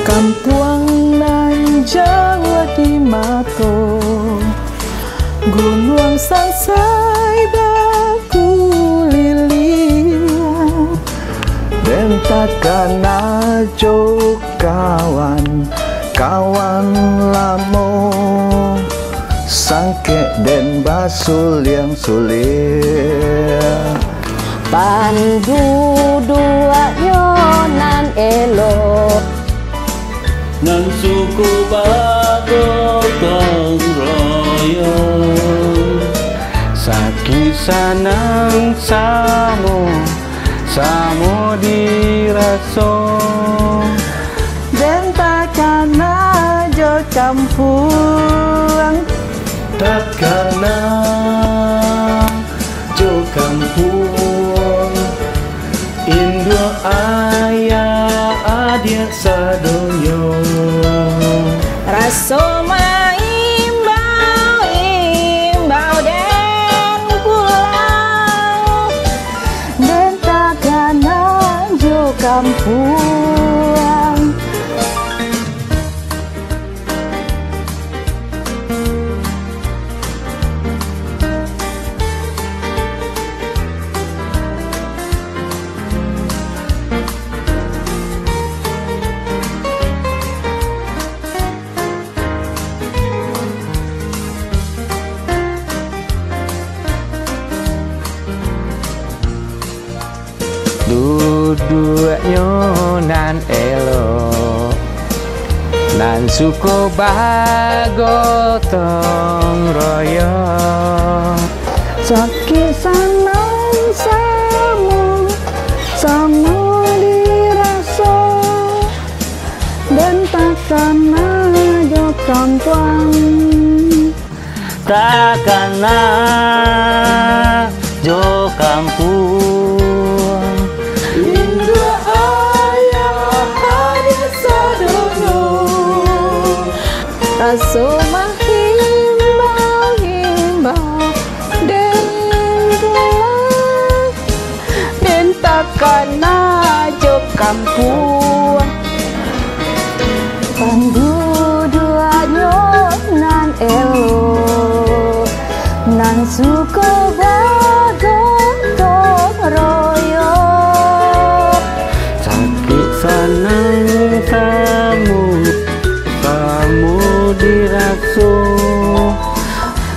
Kampuang nan Jawa di mato, gunung sangsai baku lilian, bentakan ajo kawan lamo, sangke den basul yang sulir. Pandu dua yonan elo, nan suku bagotong royong, sakisanang samo diraso, dan takkan ajo kampung, takkan ajo kampung, Indo ayah adia sadonyo, raso imbau den pulang, dan takkan ajo kampung. Dua-duanya nan elo, nan suko bagotong royong, sakisanang samo diraso, dan takkan ajo kampung, takkan ajo kampung. Indo ayah adia sadonyo, raso himbau den pulang, den takkan ajo kampung. pandu dua yonan elo, nan suko bagotong royo, Sanang samu diraso,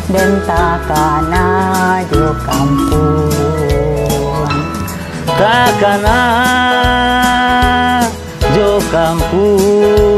dan takkan ajo kampung, takkan ajo kampung.